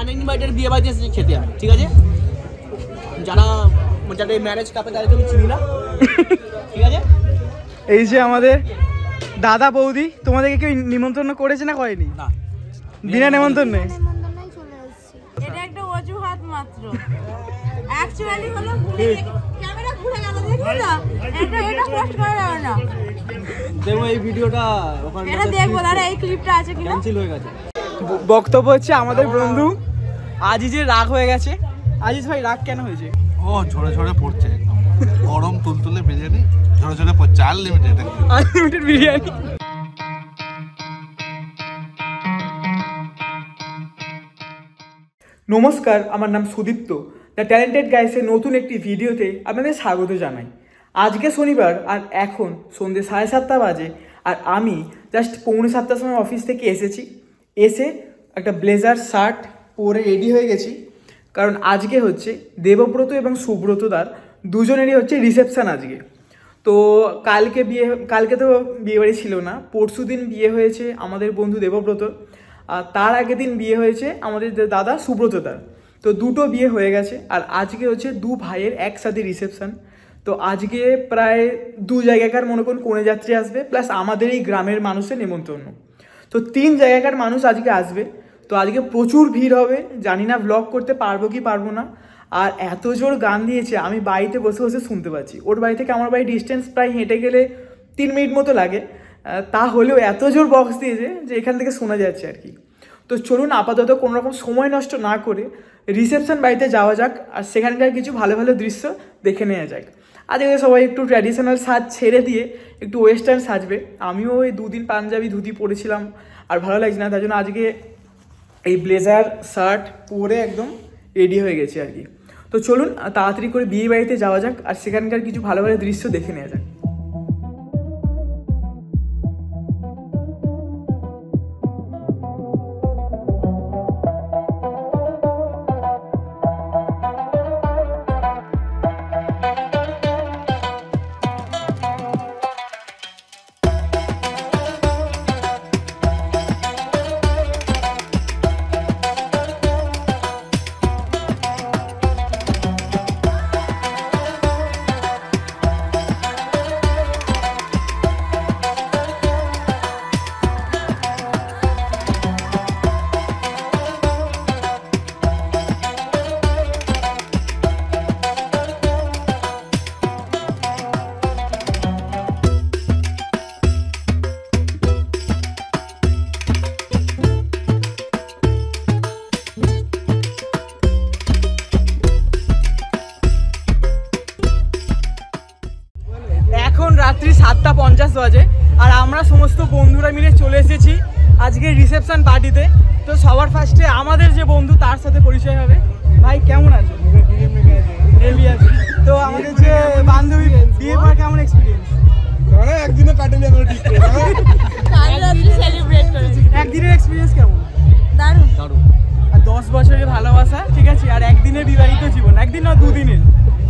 Uninvited বিয়ে বাড়িতে এসেছি খেতে আমি, ঠিক আছে? যারা ম্যারেজ কাপে তাদেরকে আমি চিনি না, ঠিক আছে? এই যে আমাদের দাদা বৌদি, তোমাদেরকে কেউ নিমন্ত্রণ করেছে না করেনি? না, বিনা নিমন্ত্রণে। এটা একটা অজুহাত মাত্র। অ্যাকচুয়ালি হলো ক্যামেরা ঘুরে গেল, দেখো না? এটা পোস্ট করা যাবে না। দেখো এই ভিডিওটা ওখানে এটা দেখবো, আরে এই ক্লিপটা আছে কিনা? ক্যান্সেল হয়ে গেছে। বক্তব্য হচ্ছে আমাদের বন্ধু আজিজের রাগ হয়ে গেছে। আজিজ ভাই রাগ কেন হয়েছে? ও ঝরে ঝরে পড়ছে একদম, গরম তুলতুলে বিরিয়ানি ঝরে ঝরে পড়ছে। আনলিমিটেড বিরিয়ানি। নমস্কার, আমার নাম সুদীপ্ত। দ্য ট্যালেন্টেড গাইসের নতুন একটি ভিডিওতে আপনাদের স্বাগত জানাই। আজকে শনিবার আর এখন সন্ধ্যে 7:30 বাজে, আর আমি জাস্ট 6:45 সময় অফিস থেকে এসে একটা ব্লেজার শার্ট পরে রেডি হয়ে গেছি, কারণ আজকে হচ্ছে দেবব্রত এবং সুব্রতদার দুজনেরই হচ্ছে রিসেপশান আজকে। তো কালকে তো বিয়েবাড়ি ছিল না, পরশু দিন বিয়ে হয়েছে আমাদের বন্ধু দেবব্রতর, আর তার আগের দিন বিয়ে হয়েছে আমাদের দাদা সুব্রতদার। তো দুটো বিয়ে হয়ে গেছে, আর আজকে হচ্ছে দু ভাইয়ের একসাথে রিসেপশান। তো আজকে প্রায় 2 জায়গাকার মনে করুন কনে যাত্রী আসবে, প্লাস আমাদের এই গ্রামের মানুষের নেমন্তন্ন। তো 3 জায়গাকার মানুষ আজকে আসবে। তো আজকে প্রচুর ভিড় হবে, জানি না ব্লগ করতে পারবো কি পারবো না। আর এত জোর গান দিয়েছে, আমি বাড়িতে বসে বসে শুনতে পাচ্ছি। ওর বাড়ি থেকে আমার বাড়ি ডিস্টেন্স প্রায় হেঁটে গেলে 3 মিনিট মতো লাগে, তা হলেও এত জোর বক্স দিয়েছে যে এখান থেকে শোনা যাচ্ছে আর কি। তো চলুন আপাতত কোনো রকম সময় নষ্ট না করে রিসেপশন বাড়িতে যাওয়া যাক, আর সেখানকার কিছু ভালো ভালো দৃশ্য দেখে নেওয়া যাক। আজকে সবাই একটু ট্র্যাডিশনাল সাজ ছেড়ে দিয়ে একটু ওয়েস্টার্ন সাজবে। আমিও ওই 2 দিন পাঞ্জাবি ধুতি পরেছিলাম, আর ভালো লাগছে না, তার জন্য আজকে এই ব্লেজার শার্ট পরে একদম রেডি হয়ে গেছি আর কি। তো চলুন তাড়াতাড়ি করে বিয়ে বাড়িতে যাওয়া যাক, আর সেখানকার কিছু ভালো ভালো দৃশ্য দেখে নেওয়া যাক। এখন রাত্রি 7:50 বাজে, আর আমরা সমস্ত বন্ধুরা মিলে চলে এসেছি আজকে রিসেপশন পার্টিতে। তো সবার ফার্স্টে আমাদের যে বন্ধু তার সাথে পরিচয় হবে। ভাই কেমন আছো? রেডি আছে। তো আমাদের যে বান্ধবী, বিয়ে পর কেমন এক্সপিরিয়েন্স? একদিনও কাটেনি আমরা ঠিক করে। কাল রাতে সেলিব্রেট করেছি। একদিনের এক্সপিরিয়েন্স কেমন? দারুণ। আর 10 বছরের ভালোবাসা, ঠিক আছে, আর একদিনের বিবাহিত জীবন, একদিন না 2 দিনের।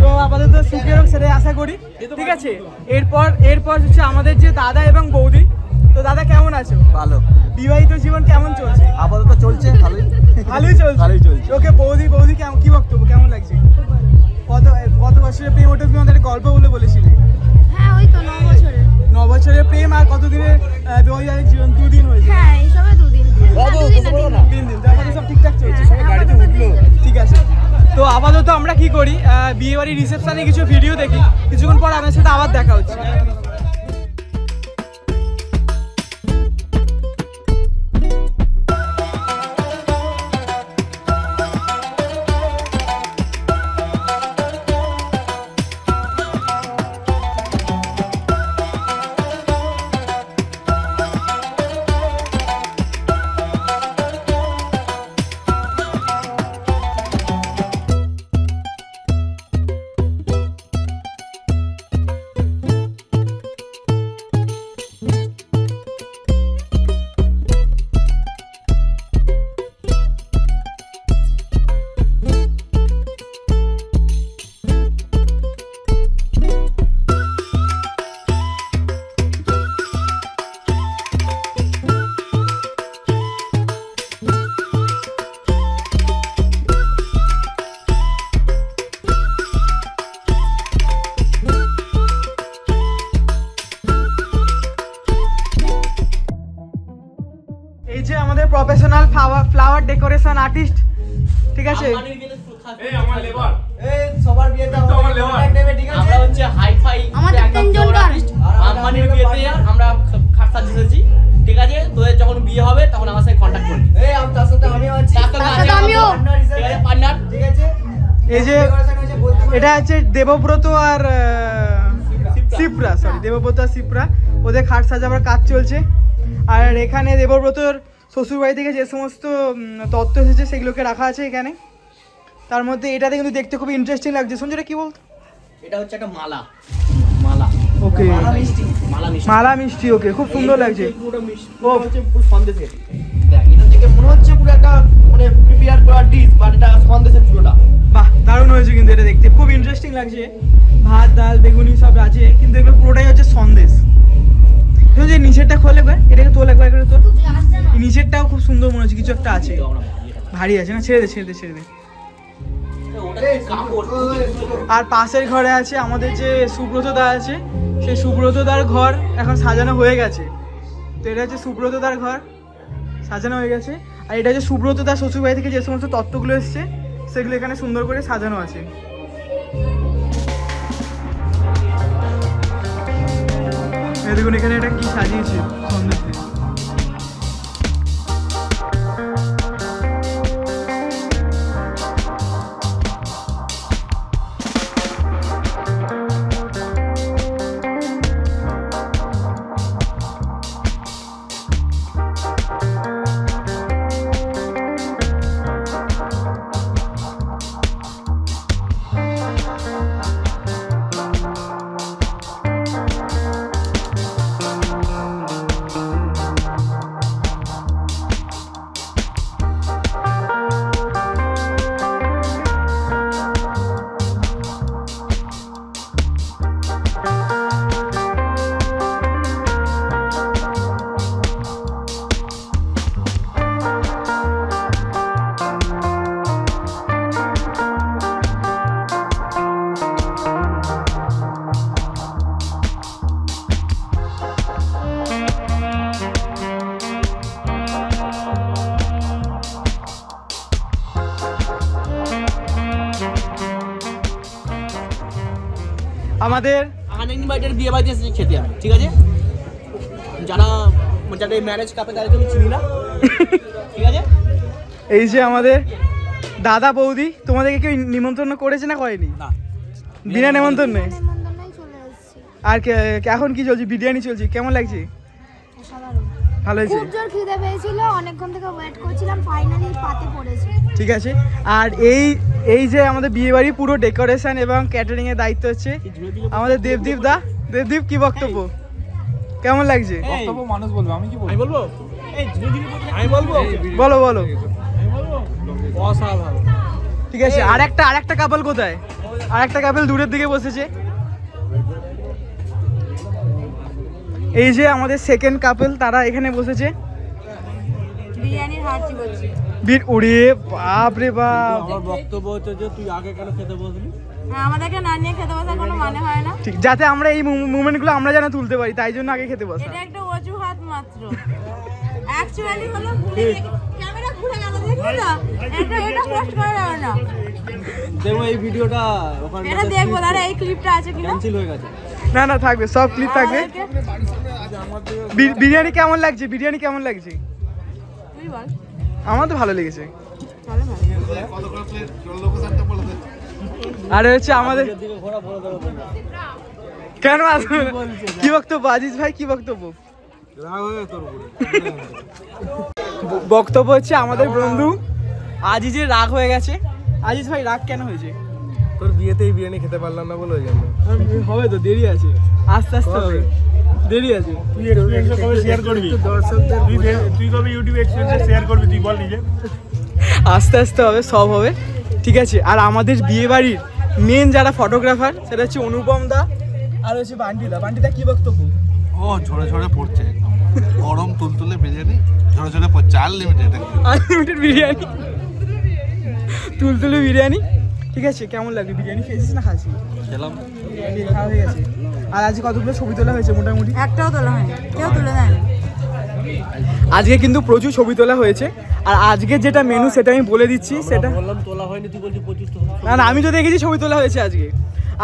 তো আপাতত সুখের হোক সেটাই আশা করি, ঠিক আছে। এরপর হচ্ছে আমাদের যে দাদা এবং বৌদি। তো দাদা কেমন আছো? ভালো। বিবাহিত জীবন কেমন চলছে? আপাতত চলছে ভালোই চলছে। ওকে, বৌদি কেমন, কি বক্তব্য, কেমন লাগছে? কত বছরের প্রেম, ওটা তুমি আমাদের গল্প বলে বলেছিলে। হ্যাঁ, ওই তো 9 বছরের। 9 বছরের প্রেম, আর কতদিনের বিবাহিত জীবন? 2 দিন হয়েছে। হ্যাঁ, এই সবে 2 দিন। 3 দিন। তারপরে সব ঠিকঠাক চলছে, সবাই গাড়িতে উঠলো, ঠিক আছে। তো আপাতত আমরা কি করি, বিয়ে বাড়ির রিসেপশনে কিছু ভিডিও দেখি, কিছুক্ষণ পর আপনার সাথে আবার দেখা হচ্ছে। ডেকোরেশন আর্টিস্ট, ঠিক আছে? আম্বানির বিয়েতে আমার লেবার সবার বিয়েতে আমার লেবার নেবে, ঠিক আছে? আমরা হচ্ছে হাই-ফাই আমাদের তিনজন আর্টিস্ট। আম্বানির বিয়েতে আমরা খাট সাজিয়েছি, ঠিক আছে? তোদের যখন বিয়ে হবে তখন আমার সাথে কন্টাক্ট করবি। তার সাথে আমিও পার্টনার, ঠিক আছে? এই যে এটা হচ্ছে দেবব্রত আর শিপ্রা, সরি দেবব্রত আর শিপ্রা, ওদের খাট সাজাবার কাজ চলছে। আর এখানে দেবব্রতর শ্বশুরবাড়ি থেকে যে সমস্ত তত্ত্ব এসেছে সেগুলোকে রাখা আছে এখানে। তার মধ্যে এটাতে কিন্তু দেখতে খুব ইন্টারেস্টিং লাগছে। সঞ্জয়টা কি বলতো? এটা হচ্ছে একটা মালা ওকে, মালা মিষ্টি মালা মিষ্টি, ওকে, খুব সুন্দর লাগছে। পুরো মিষ্টি, পুরো হচ্ছে পুরো সন্দেশের। দেখ এটা দেখে মনে হচ্ছে পুরো একটা মানে প্রিপেয়ার করা ডিশ, বাট এটা সন্দেশের পুরোটা। বাহ, দারুণ হয়েছে কিন্তু এটা দেখতে খুব ইন্টারেস্টিং লাগছে। ভাত, ডাল, বেগুনি সব আছে, কিন্তু এগুলো পুরোটাই হচ্ছে সন্দেশ। যে নিচেরটা খোলে একবার, এটাকে তোল একবার করে তোল। এই নিচেরটাও খুব সুন্দর মনে হচ্ছে, কিছু একটা আছে, ভারী আছে না? ছেড়ে দে। আর পাশের ঘরে আছে আমাদের যে সুব্রত দা আছে, সেই সুব্রত দার ঘর এখন সাজানো হয়ে গেছে। তো এটা হচ্ছে সুব্রত দার ঘর, সাজানো হয়ে গেছে। আর এটা হচ্ছে সুব্রত দার শ্বশুরবাড়ি থেকে যে সমস্ত তত্ত্বগুলো এসছে সেগুলো এখানে সুন্দর করে সাজানো আছে। দেখুন এখানে এটা কি সাজিয়েছে সন্দেশে। আমাদের আনইনভাইটেড বিয়ে বাড়িতে এসেছি খেতে আমি, ঠিক আছে? যাদের ম্যারেজ কাপে তাদেরকে আমি চিনি না, ঠিক আছে? এই যে আমাদের দাদা বৌদি, তোমাদেরকে কেউ নিমন্ত্রণ করেছে না করেনি? না, বিনা নিমন্ত্রণে। নেমন্তন্নই চলে এসেছি। আর এখন কি চলছে? বিরিয়ানি চলছে, কেমন লাগছে? অসাধারণ। ভালো হয়েছে, খুব জোর খিদে পেয়েছিল, অনেকক্ষণ থেকে ওয়েট করছিলাম, ফাইনালি পাতে পড়েছি। ঠিক আছে। আর এই যে আমাদের বিয়ে বাড়ি পুরো ডেকোরেশন এবং ক্যাটারিং এর দায়িত্ব হচ্ছে আমাদের দেবদীপ দা। দেবদীপ, কি বক্তব্য, কেমন লাগছে? বক্তব্য মানুষ বলবে, আমি কি আমি বলবো? আমি বলবো? বলো। অসাধারণ। ঠিক আছে। আরেকটা কাপল কোথায়? আরেকটা কাপল দূরের দিকে বসেছে। এই যে আমাদের সেকেন্ড কাপল, তারা এখানে বসেছে। বিরিয়ানির হাড় চিবোচ্ছি। ওরে বাপ রে বাপ। আমার বক্তব্য হচ্ছে যে তুই আগে কেন খেতে বসলি? আমাদেরকে না নিয়ে খেতে বসার কোনো মানে হয় না। ঠিক, যাতে আমরা এই মুভমেন্টগুলো আমরা যেন তুলতে পারি, তাই জন্য আগে খেতে বসা। এটা একটা অজুহাত মাত্র। অ্যাকচুয়ালি হলো ভুলে ক্যামেরা ঘুরে গেল, দেখলি না? এটা পোস্ট করা যাবে না। দেখো এই ভিডিওটা ওখানে এটা দেখবো, আরে এই ক্লিপটা আছে কিনা? ক্যান্সেল হয়ে গেছে। না থাকবে, সব ক্লিপ থাকবে। বিরিয়ানি কেমন লাগছে? তুই বল। আমার তো ভালো লেগেছে। চলো ভালো। কত করে প্লেট লোকেশনটা বলে দে। আর হচ্ছে আমাদের কেন আসবে? কি বক্তব্য আজিজ ভাই, কি বক্তব্য? বক্তব্য হচ্ছে আমাদের বন্ধু আজিজের রাগ হয়ে গেছে। আজিজ ভাই, রাগ কেন হয়েছে? তোর বিয়েতেই বিরিয়ানি খেতে পারলাম না বলে ওই জন্য। হবে তো, দেরি আছে, আস্তে হবে, দেরি আছে। তুই এক্সপেরিয়েন্স কবে শেয়ার করবি? দর্শকদের তুই কবে ইউটিউব এক্সপেরিয়েন্স শেয়ার করবি তুই বল নিজে। আস্তে হবে, সব হবে, ঠিক আছে। আর আমাদের বিয়ে বাড়ির মেন যারা ফটোগ্রাফার, সেটা হচ্ছে অনুপম দা আর হচ্ছে বান্টিদা। কি বক্তব্য? ও ঝরে পড়ছে একদম। গরম তুলতুলে বিরিয়ানি ঝরে পড়ছে। আনলিমিটেড বিরিয়ানি, তুলতুলে বিরিয়ানি, ঠিক আছে। কেমন লাগে বিরিয়ানি? খেয়েছিস না খাসি? খেলাম, খাওয়া হয়ে গেছে। আর আজকে কতগুলো ছবি তোলা হয়েছে মোটামুটি? একটাও তোলা হয়নি, কেউ তুলে দেয়নি। আজকে কিন্তু প্রচুর ছবি তোলা হয়েছে। আর আজকে যেটা মেনু সেটা আমি বলে দিচ্ছি, সেটা বললাম তোলা হয়নি, তুই বলছিস 25 না না আমি তো দেখেছি ছবি তোলা হয়েছে আজকে।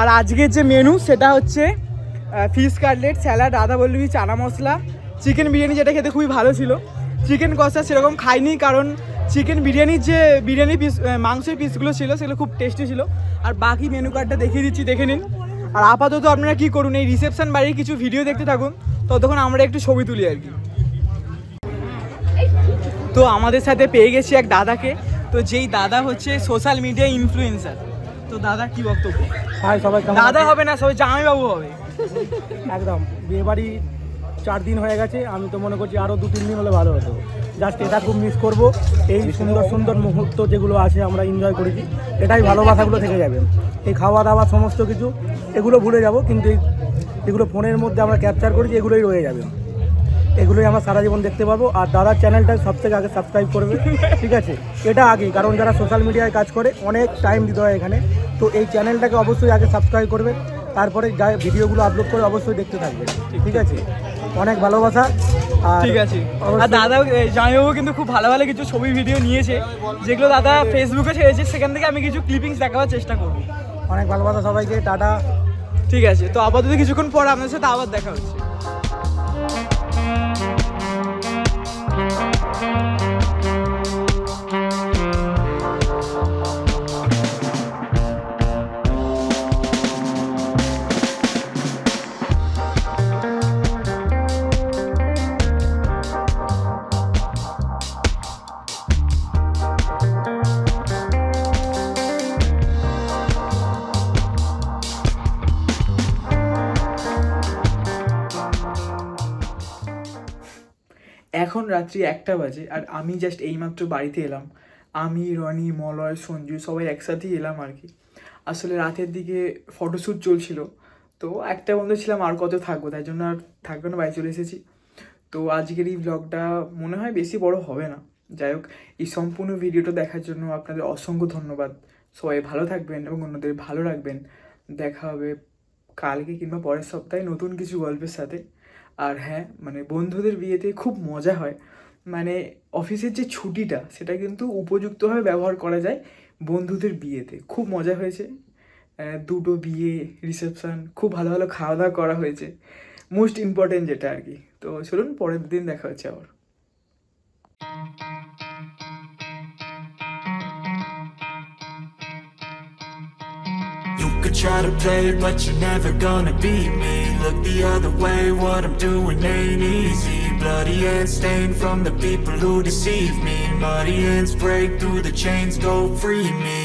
আর আজকের যে মেনু সেটা হচ্ছে ফিশ কাটলেট, স্যালাড, আদা বল্লভী, চানা মশলা, চিকেন বিরিয়ানি যেটা খেতে খুবই ভালো ছিল। চিকেন কষা সেরকম খাইনি, কারণ চিকেন বিরিয়ানির যে বিরিয়ানি পিস মাংসের পিসগুলো ছিল সেগুলো খুব টেস্টি ছিল। আর বাকি মেনু কার্ডটা দেখিয়ে দিচ্ছি, দেখে নিন। আর আপাতত আপনারা কি করুন, এই রিসেপশন বাড়ির কিছু ভিডিও দেখতে থাকুন, ততক্ষণ আমরা একটু ছবি তুলি আর কি। তো আমাদের সাথে পেয়ে গেছি এক দাদাকে, তো যেই দাদা হচ্ছে সোশ্যাল মিডিয়া ইনফ্লুয়েন্সার। তো দাদা কি বক্তব্য? হাই সবাই, দাদা হবে না, সবাই জামাইবাবু হবে। একদম বিয়ে বাড়ি 4 দিন হয়ে গেছে, আমি তো মনে করছি আরও 2-3 দিন হলে ভালো হতো। জাস্ট এটা খুব মিস করব, এই সুন্দর সুন্দর মুহূর্ত যেগুলো আছে আমরা এনজয় করেছি, এটাই ভালোবাসাগুলো থেকে যাবে। এই খাওয়া দাওয়া সমস্ত কিছু এগুলো ভুলে যাব, কিন্তু যেগুলো ফোনের মধ্যে আমরা ক্যাপচার করেছি এগুলোই রয়ে যাবে, এগুলোই আমরা সারা জীবন দেখতে পাবো। আর দাদার চ্যানেলটা সবথেকে আগে সাবস্ক্রাইব করবে, ঠিক আছে? এটা আগে, কারণ যারা সোশ্যাল মিডিয়ায় কাজ করে অনেক টাইম দিতে হয় এখানে, তো এই চ্যানেলটাকে অবশ্যই আগে সাবস্ক্রাইব করবে, তারপরে যা ভিডিওগুলো আপলোড করে অবশ্যই দেখতে থাকবে, ঠিক আছে? অনেক ভালোবাসা। ঠিক আছে। আর দাদা জামাইবাবু কিন্তু খুব ভালো ভালো কিছু ছবি ভিডিও নিয়েছে, যেগুলো দাদা ফেসবুকে ছেড়েছে, সেখান থেকে আমি কিছু ক্লিপিংস দেখাবার চেষ্টা করব। অনেক ভালোবাসা সবাইকে, টাটা। ঠিক আছে, তো আপাতত কিছুক্ষণ পর আপনার সাথে আবার দেখা হচ্ছে। এখন রাত্রি 1টা বাজে, আর আমি জাস্ট এইমাত্র বাড়িতে এলাম। আমি, রনি, মলয়, সঞ্জু সবাই একসাথেই এলাম আর কি। আসলে রাতের দিকে ফটোশ্যুট চলছিল, তো একটা বন্ধু ছিলাম, আর কত থাকবো, তাই জন্য আর থাকবে না, বাড়ি চলে এসেছি। তো আজকের এই ব্লগটা মনে হয় বেশি বড় হবে না। যাই হোক, এই সম্পূর্ণ ভিডিওটা দেখার জন্য আপনাদের অসংখ্য ধন্যবাদ। সবাই ভালো থাকবেন এবং অন্যদের ভালো রাখবেন। দেখা হবে কালকে কিংবা পরের সপ্তাহে নতুন কিছু গল্পের সাথে। আর হ্যাঁ, মানে বন্ধুদের বিয়েতে খুব মজা হয়, মানে অফিসের যে ছুটিটা সেটা কিন্তু উপযুক্তভাবে ব্যবহার করা যায় বন্ধুদের বিয়েতে। খুব মজা হয়েছে, 2টো বিয়ে, রিসেপশন, খুব ভালো ভালো খাওয়া দাওয়া করা হয়েছে, মোস্ট ইম্পর্টেন্ট যেটা আর কি। তো চলুন পরের দিন দেখা হচ্ছে আবার। You could try to play, but you're never gonna beat me. Look the other way, what I'm doing ain't easy. Bloody hands stained from the people who deceive me. Muddy hands break through the chains, go free me.